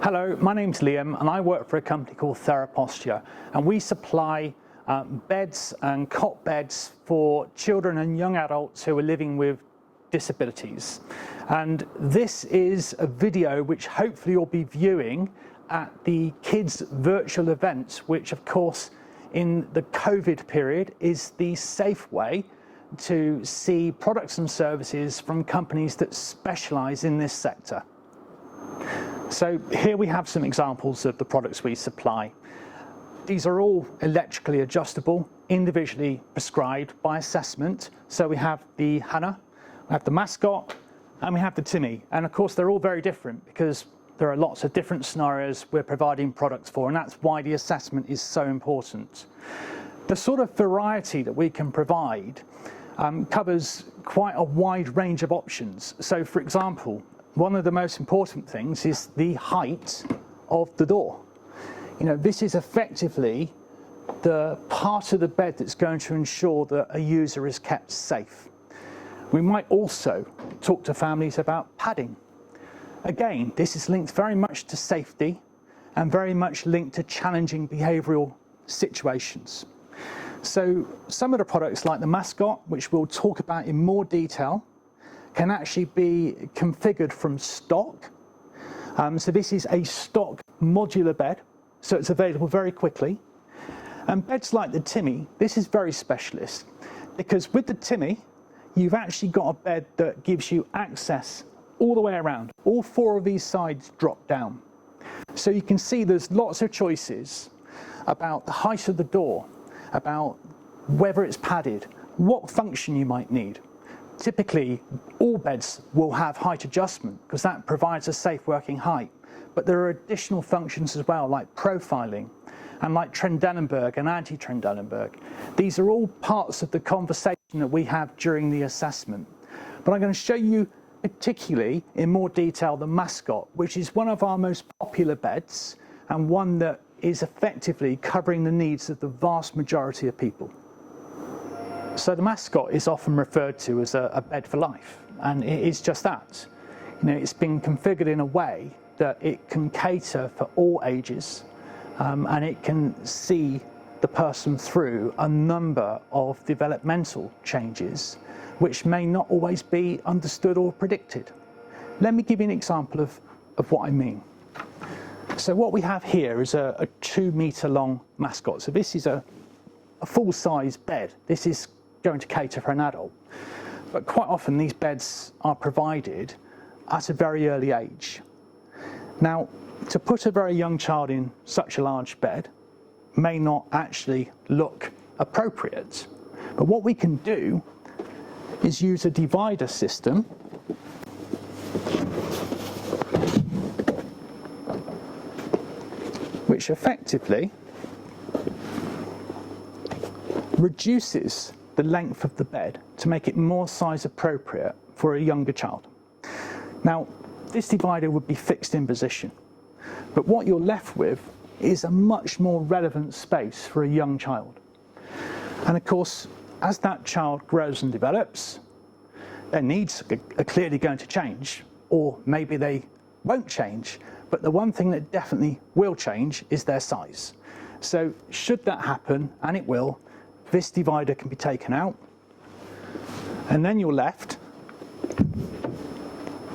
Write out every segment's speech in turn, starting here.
Hello, my name's Liam and I work for a company called Theraposture, and we supply beds and cot beds for children and young adults who are living with disabilities. And this is a video which hopefully you'll be viewing at the Kidz Virtual event, which of course in the COVID period is the safe way to see products and services from companies that specialise in this sector. So here we have some examples of the products we supply. These are all electrically adjustable, individually prescribed by assessment. So we have the Hannah, we have the Mascot, and we have the Timmy. And of course they're all very different because there are lots of different scenarios we're providing products for, and that's why the assessment is so important. The sort of variety that we can provide covers quite a wide range of options. So for example, one of the most important things is the height of the door. You know, this is effectively the part of the bed that's going to ensure that a user is kept safe. We might also talk to families about padding. Again, this is linked very much to safety and very much linked to challenging behavioural situations. So some of the products like the Mascot, which we'll talk about in more detail, can actually be configured from stock. So this is a stock modular bed, so it's available very quickly. And beds like the Timmy, this is very specialist, because with the Timmy, you've actually got a bed that gives you access all the way around. All four of these sides drop down. So you can see there's lots of choices about the height of the door, about whether it's padded, what function you might need. Typically, all beds will have height adjustment because that provides a safe working height. But there are additional functions as well, like profiling and like Trendelenburg and anti-Trendelenburg. These are all parts of the conversation that we have during the assessment. But I'm going to show you particularly in more detail the Mascot, which is one of our most popular beds and one that is effectively covering the needs of the vast majority of people. So the Mascot is often referred to as a bed for life, and it is just that. You know, it's been configured in a way that it can cater for all ages, and it can see the person through a number of developmental changes which may not always be understood or predicted. Let me give you an example of what I mean. So what we have here is a 2 metre long Mascot. So this is a full-size bed. This is going to cater for an adult. But quite often these beds are provided at a very early age. Now, to put a very young child in such a large bed may not actually look appropriate. But what we can do is use a divider system which effectively reduces the length of the bed to make it more size appropriate for a younger child. Now, this divider would be fixed in position, but what you're left with is a much more relevant space for a young child. And of course, as that child grows and develops, their needs are clearly going to change, or maybe they won't change, but the one thing that definitely will change is their size. So should that happen, and it will, this divider can be taken out, and then you're left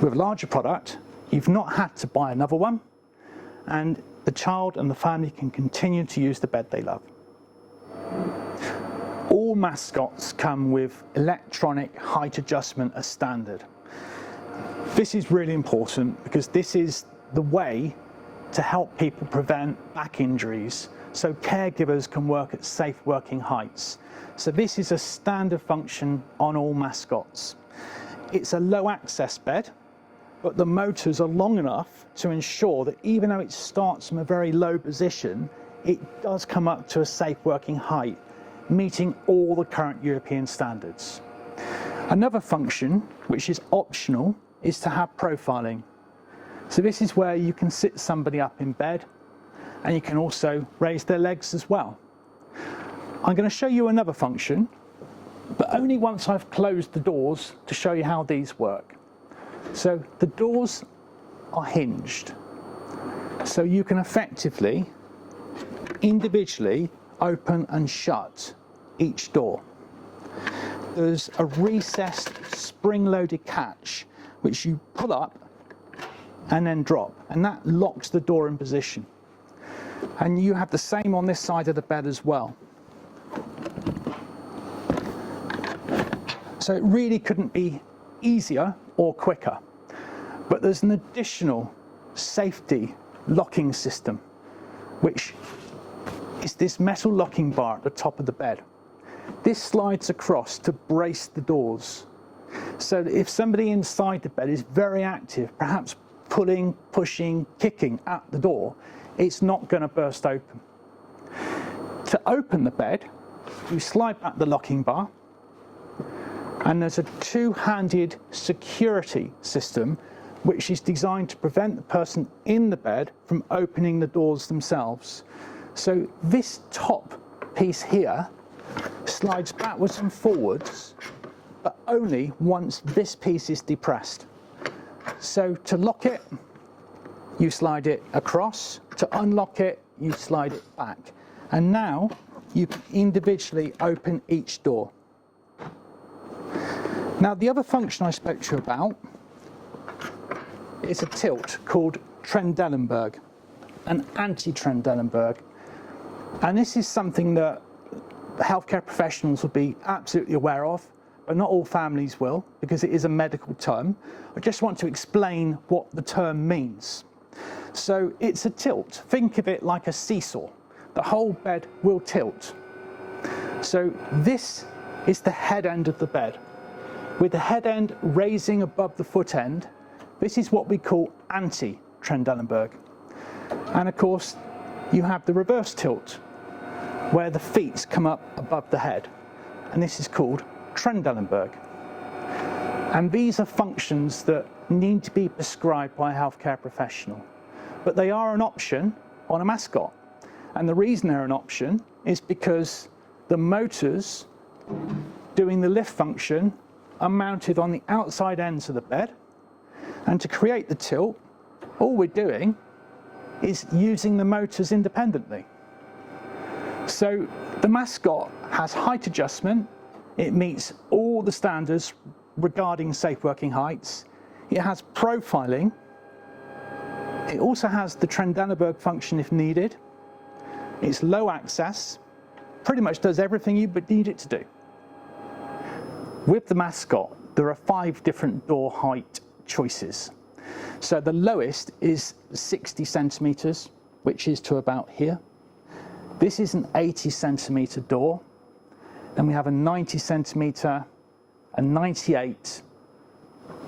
with a larger product. You've not had to buy another one, and the child and the family can continue to use the bed they love. All Mascots come with electronic height adjustment as standard. This is really important because this is the way to help people prevent back injuries, so caregivers can work at safe working heights. So this is a standard function on all Mascots. It's a low access bed, but the motors are long enough to ensure that even though it starts from a very low position, it does come up to a safe working height, meeting all the current European standards. Another function, which is optional, is to have profiling. So this is where you can sit somebody up in bed, and you can also raise their legs as well. I'm going to show you another function, but only once I've closed the doors to show you how these work. So the doors are hinged. So you can effectively, individually, open and shut each door. There's a recessed spring-loaded catch which you pull up and then drop, and that locks the door in position. And you have the same on this side of the bed as well. So it really couldn't be easier or quicker. But there's an additional safety locking system, which is this metal locking bar at the top of the bed. This slides across to brace the doors, so that if somebody inside the bed is very active, perhaps pulling, pushing, kicking at the door, it's not going to burst open. To open the bed, you slide back the locking bar, and there's a two-handed security system which is designed to prevent the person in the bed from opening the doors themselves. So this top piece here slides backwards and forwards, but only once this piece is depressed. So to lock it, you slide it across. To unlock it, you slide it back. And now you can individually open each door. Now, the other function I spoke to you about is a tilt called Trendelenburg, an anti-Trendelenburg. And this is something that healthcare professionals will be absolutely aware of, but not all families will, because it is a medical term. I just want to explain what the term means. So it's a tilt. Think of it like a seesaw. The whole bed will tilt. So this is the head end of the bed. With the head end raising above the foot end, this is what we call anti-Trendelenburg. And of course, you have the reverse tilt, where the feet come up above the head, and this is called Trendelenburg. And these are functions that need to be prescribed by a healthcare professional, but they are an option on a Mascot. And the reason they're an option is because the motors doing the lift function are mounted on the outside ends of the bed, and to create the tilt, all we're doing is using the motors independently. So the Mascot has height adjustment. It meets all the standards regarding safe working heights. It has profiling. It also has the Trendelenburg function if needed. It's low access, pretty much does everything you would need it to do. With the Mascot, there are 5 different door height choices. So the lowest is 60 centimeters, which is to about here. This is an 80 centimeter door. Then we have a 90 centimeter, a 98,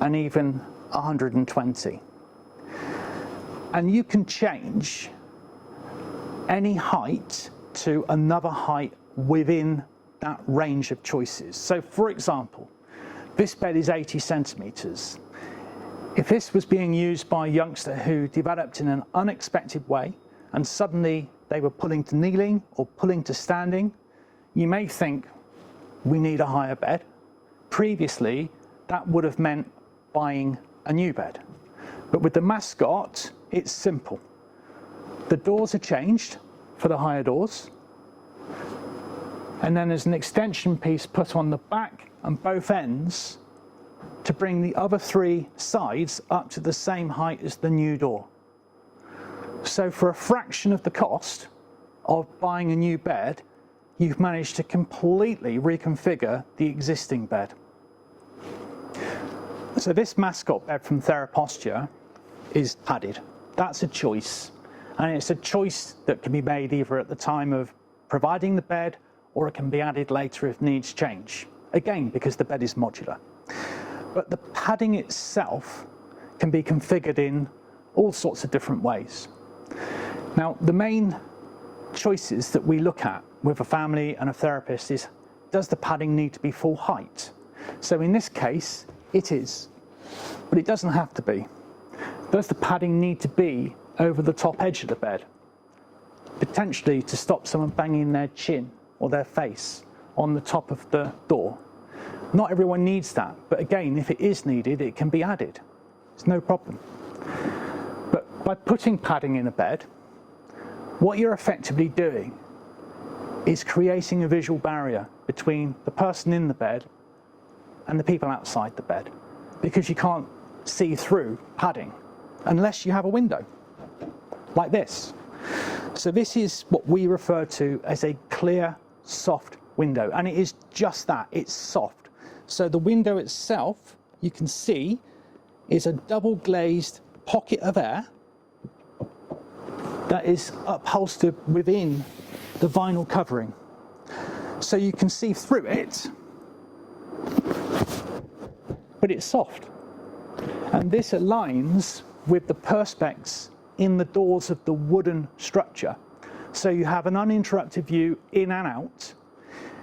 and even 120. And you can change any height to another height within that range of choices. So for example, this bed is 80 centimeters. If this was being used by a youngster who developed in an unexpected way and suddenly they were pulling to kneeling or pulling to standing, you may think we need a higher bed. Previously, that would have meant buying a new bed. But with the Mascot, it's simple. The doors are changed for the higher doors, and then there's an extension piece put on the back and both ends to bring the other 3 sides up to the same height as the new door. So for a fraction of the cost of buying a new bed, you've managed to completely reconfigure the existing bed. So this Mascot bed from Theraposture is padded. That's a choice. And it's a choice that can be made either at the time of providing the bed, or it can be added later if needs change. Again, because the bed is modular. But the padding itself can be configured in all sorts of different ways. Now, the main choices that we look at with a family and a therapist is, does the padding need to be full height? So in this case, it is, but it doesn't have to be. Does the padding need to be over the top edge of the bed? Potentially to stop someone banging their chin or their face on the top of the door. Not everyone needs that, but again, if it is needed, it can be added. It's no problem. But by putting padding in a bed, what you're effectively doing is creating a visual barrier between the person in the bed and the people outside the bed, because you can't see through padding unless you have a window like this. So this is what we refer to as a clear, soft window, and it is just that, it's soft. So the window itself, you can see, is a double glazed pocket of air that is upholstered within the vinyl covering. So you can see through it, but it's soft. And this aligns with the perspex in the doors of the wooden structure. So you have an uninterrupted view in and out.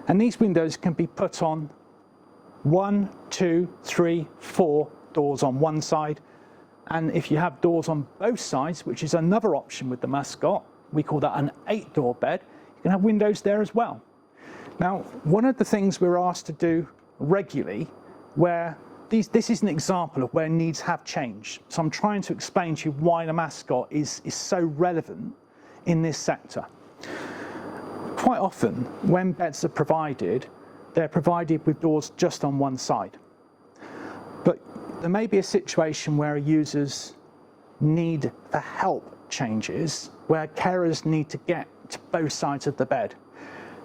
And these windows can be put on 1, 2, 3, 4 doors on one side. And if you have doors on both sides, which is another option with the Mascot, we call that an 8-door bed, you can have windows there as well. Now, one of the things we're asked to do regularly, where this is an example of where needs have changed. So I'm trying to explain to you why the Mascot is so relevant in this sector. Quite often, when beds are provided, they're provided with doors just on one side. But there may be a situation where users need for help changes, where carers need to get to both sides of the bed.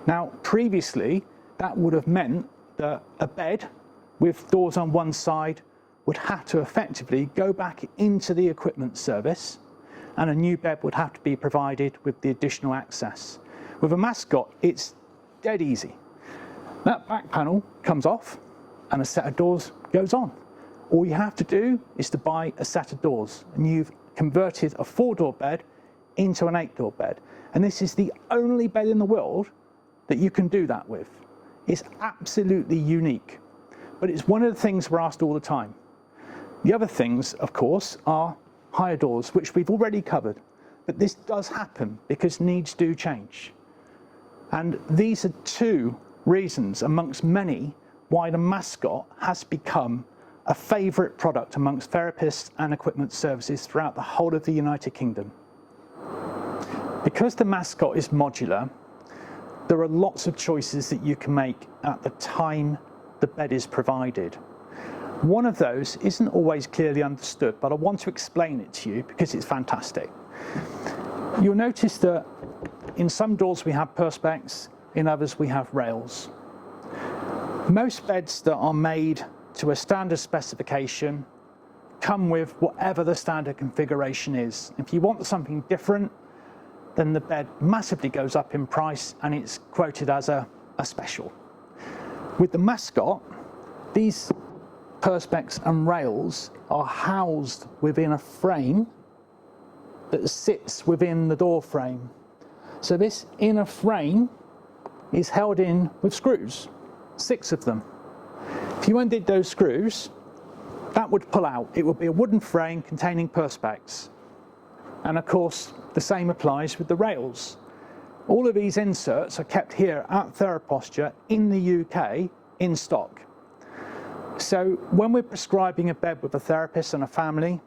Now, previously, that would have meant that a bed with doors on one side would have to effectively go back into the equipment service, and a new bed would have to be provided with the additional access. With a Mascot, it's dead easy. That back panel comes off and a set of doors goes on. All you have to do is to buy a set of doors, and you've converted a 4-door bed into an 8-door bed. And this is the only bed in the world that you can do that with. It's absolutely unique, but it's one of the things we're asked all the time. The other things, of course, are higher doors, which we've already covered, but this does happen because needs do change. And these are 2 reasons amongst many why the Mascot has become a favourite product amongst therapists and equipment services throughout the whole of the United Kingdom. Because the Mascot is modular, there are lots of choices that you can make at the time the bed is provided. One of those isn't always clearly understood, but I want to explain it to you because it's fantastic. You'll notice that in some doors we have perspex, in others we have rails. Most beds that are made to a standard specification come with whatever the standard configuration is. If you want something different, then the bed massively goes up in price and it's quoted as a special. With the Mascot, these perspex and rails are housed within a frame that sits within the door frame. So this inner frame is held in with screws, 6 of them. If you undid those screws, that would pull out. It would be a wooden frame containing perspex. And of course, the same applies with the rails. All of these inserts are kept here at Theraposture in the UK in stock. So when we're prescribing a bed with a therapist and a family,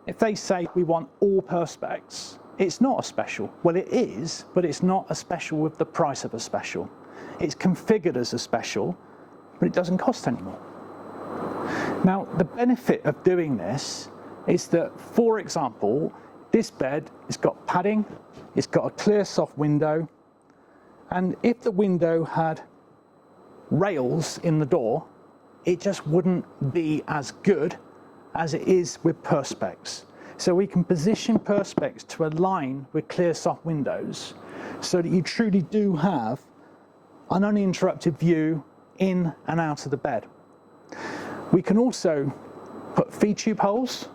if they say we want all perspex, it's not a special. Well, it is, but it's not a special with the price of a special. It's configured as a special, but it doesn't cost any more. Now, the benefit of doing this is that, for example, this bed has got padding, it's got a clear soft window, and if the window had rails in the door, it just wouldn't be as good as it is with perspex. So we can position perspex to align with clear soft windows so that you truly do have an uninterrupted view in and out of the bed. We can also put feed tube holes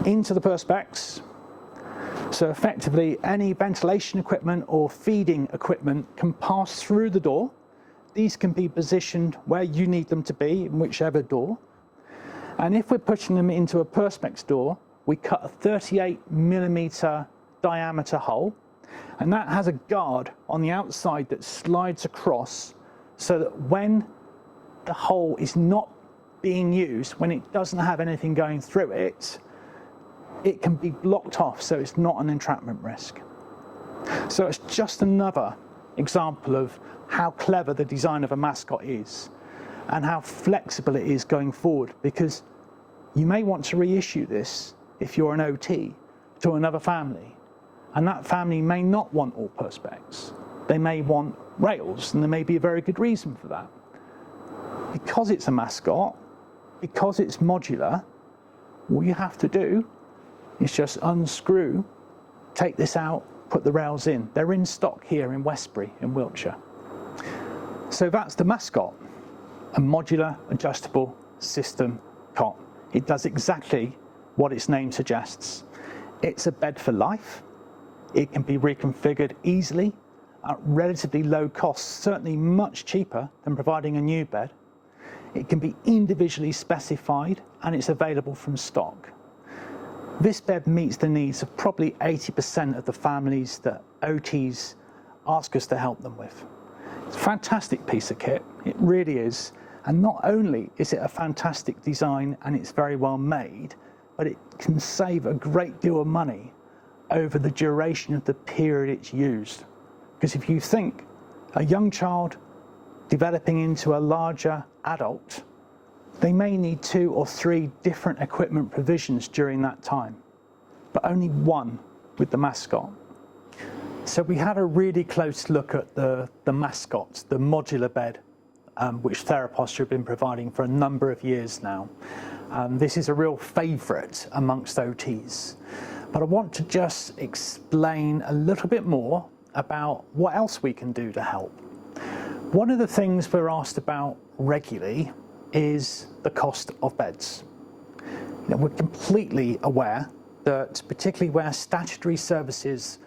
into the perspex, so effectively any ventilation equipment or feeding equipment can pass through the door. These can be positioned where you need them to be in whichever door. And if we're pushing them into a perspex door, we cut a 38mm diameter hole, and that has a guard on the outside that slides across so that when the hole is not being used, when it doesn't have anything going through it, it can be blocked off so it's not an entrapment risk. So it's just another example of how clever the design of a Mascot is and how flexible it is going forward, because you may want to reissue this if you're an OT to another family, and that family may not want all perspex. They may want rails, and there may be a very good reason for that. Because it's a Mascot, because it's modular, all you have to do is just unscrew, take this out, put the rails in. They're in stock here in Westbury in Wiltshire. So that's the Mascot, a modular adjustable system cot. It does exactly what its name suggests. It's a bed for life. It can be reconfigured easily at relatively low costs, certainly much cheaper than providing a new bed. It can be individually specified and it's available from stock. This bed meets the needs of probably 80% of the families that OTs ask us to help them with. It's a fantastic piece of kit, it really is. And not only is it a fantastic design and it's very well made, but it can save a great deal of money over the duration of the period it's used. Because if you think a young child developing into a larger adult, they may need 2 or 3 different equipment provisions during that time, but only one with the Mascot. So we had a really close look at the Mascot, the modular bed, which Theraposture have been providing for a number of years now. This is a real favourite amongst OTs. But I want to just explain a little bit more about what else we can do to help. One of the things we're asked about regularly is the cost of beds. We're completely aware that particularly where statutory services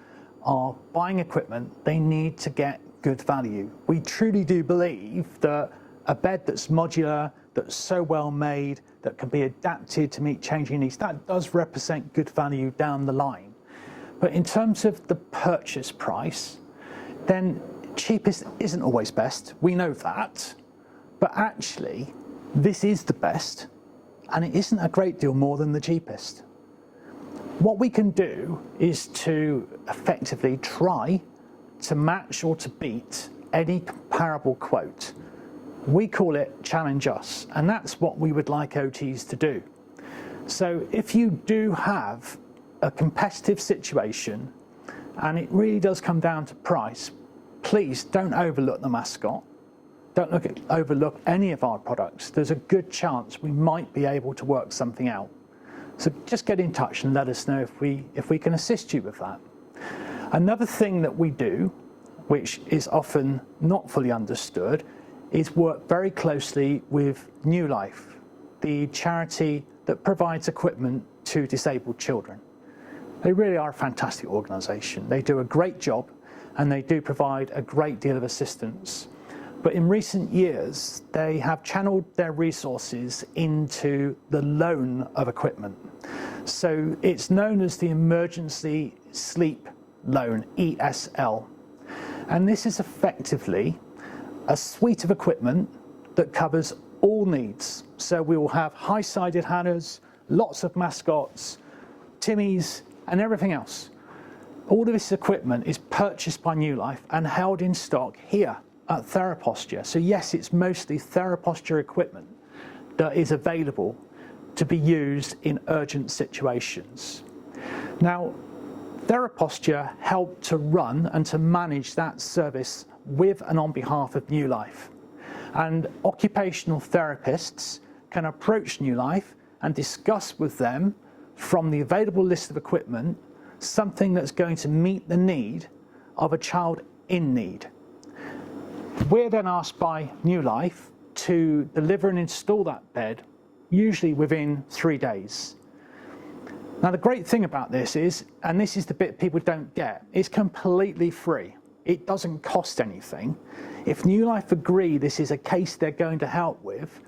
are buying equipment, they need to get good value. We truly do believe that a bed that's modular, that's so well made, that can be adapted to meet changing needs, that does represent good value down the line. But in terms of the purchase price, then cheapest isn't always best. We know that. But actually, this is the best, and it isn't a great deal more than the cheapest. What we can do is to effectively try to match or to beat any comparable quote. We call it challenge us, and that's what we would like OTs to do. So if you do have a competitive situation and it really does come down to price, please don't overlook the Mascot. Don't overlook any of our products. There's a good chance we might be able to work something out. So just get in touch and let us know if we can assist you with that. Another thing that we do, which is often not fully understood, is work very closely with New Life, the charity that provides equipment to disabled children. They really are a fantastic organisation. They do a great job and they do provide a great deal of assistance. But in recent years, they have channeled their resources into the loan of equipment. So it's known as the Emergency Sleep Loan, ESL. And this is effectively a suite of equipment that covers all needs. So we will have high-sided Hannahs, lots of Mascots, Timmies, and everything else. All of this equipment is purchased by New Life and held in stock here at Theraposture. So yes, it's mostly Theraposture equipment that is available to be used in urgent situations. Now, Theraposture help to run and to manage that service with and on behalf of New Life. And occupational therapists can approach New Life and discuss with them from the available list of equipment something that's going to meet the need of a child in need. We're then asked by New Life to deliver and install that bed, usually within 3 days. Now the great thing about this is, and this is the bit people don't get, it's completely free. It doesn't cost anything. If New Life agree this is a case they're going to help with,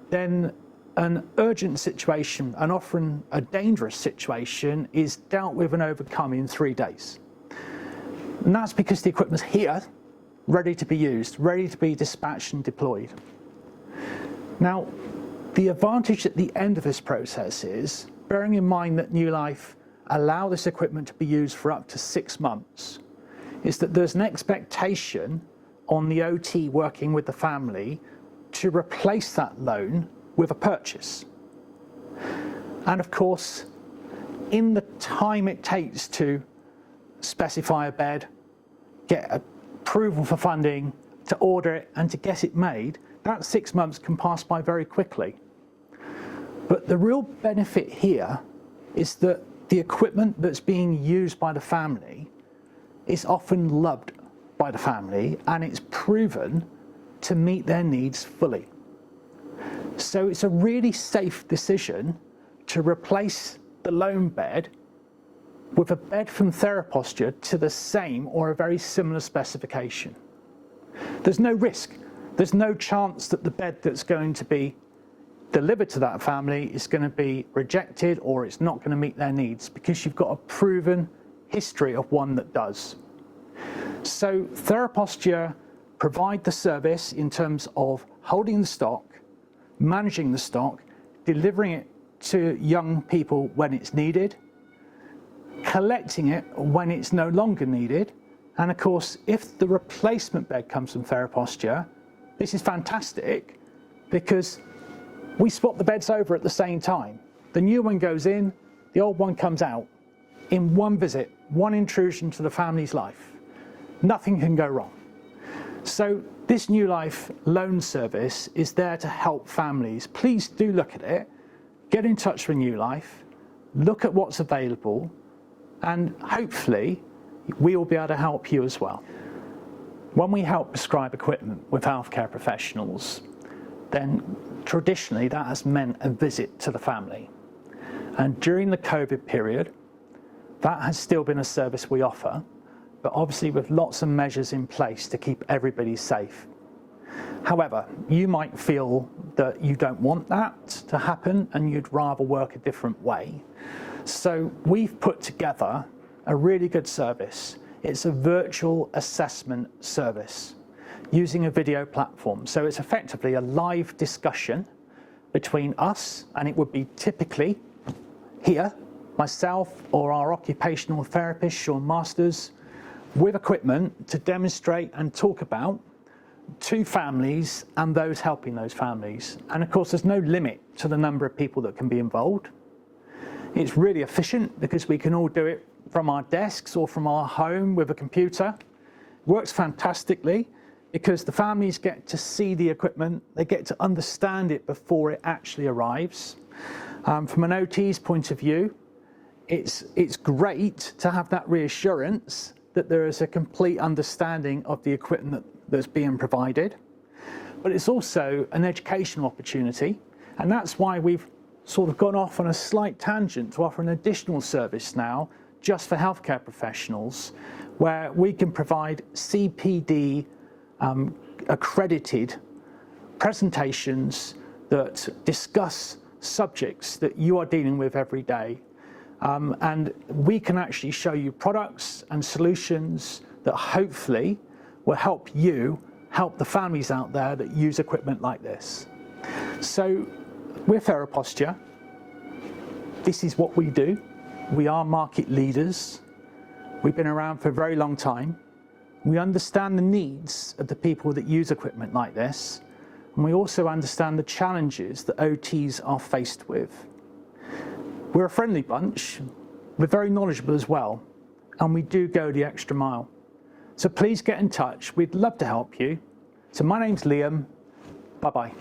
then an urgent situation, and often a dangerous situation, is dealt with and overcome in 3 days. And that's because the equipment's here, ready to be used, ready to be dispatched and deployed. Now, the advantage at the end of this process is, bearing in mind that New Life allow this equipment to be used for up to 6 months is that there's an expectation on the OT working with the family to replace that loan with a purchase. And of course, in the time it takes to specify a bed, get approval for funding, to order it and to get it made, that 6 months can pass by very quickly. But the real benefit here is that the equipment that's being used by the family is often loved by the family and it's proven to meet their needs fully. So it's a really safe decision to replace the loan bed with a bed from Theraposture to the same or a very similar specification. There's no risk. There's no chance that the bed that's going to be delivered to that family is going to be rejected or it's not going to meet their needs, because you've got a proven history of one that does. So Theraposture provide the service in terms of holding the stock, managing the stock, delivering it to young people when it's needed, collecting it when it's no longer needed, and of course, if the replacement bed comes from Theraposture, this is fantastic because we swap the beds over at the same time. The new one goes in, the old one comes out in one visit, one intrusion to the family's life. Nothing can go wrong. So this New Life loan service is there to help families. Please do look at it, get in touch with New Life, look at what's available, and hopefully we will be able to help you as well. When we help prescribe equipment with healthcare professionals, then traditionally that has meant a visit to the family. And during the COVID period, that has still been a service we offer, but obviously with lots of measures in place to keep everybody safe. However, you might feel that you don't want that to happen and you'd rather work a different way. So we've put together a really good service. It's a virtual assessment service using a video platform. So it's effectively a live discussion between us, and it would be typically here, myself or our occupational therapist, Sean Masters, with equipment to demonstrate and talk about to families and those helping those families. And of course, there's no limit to the number of people that can be involved. It's really efficient because we can all do it from our desks or from our home with a computer. It works fantastically because the families get to see the equipment, they get to understand it before it actually arrives. From an OT's point of view, it's great to have that reassurance that there is a complete understanding of the equipment that's being provided. But it's also an educational opportunity, and that's why we've sort of gone off on a slight tangent to offer an additional service now just for healthcare professionals, where we can provide CPD accredited presentations that discuss subjects that you are dealing with every day. And we can actually show you products and solutions that hopefully will help you help the families out there that use equipment like this. So we're Theraposture. This is what we do. We are market leaders. We've been around for a very long time. We understand the needs of the people that use equipment like this, and we also understand the challenges that OTs are faced with. We're a friendly bunch, we're very knowledgeable as well, and we do go the extra mile. So please get in touch, we'd love to help you. So my name's Liam, bye-bye.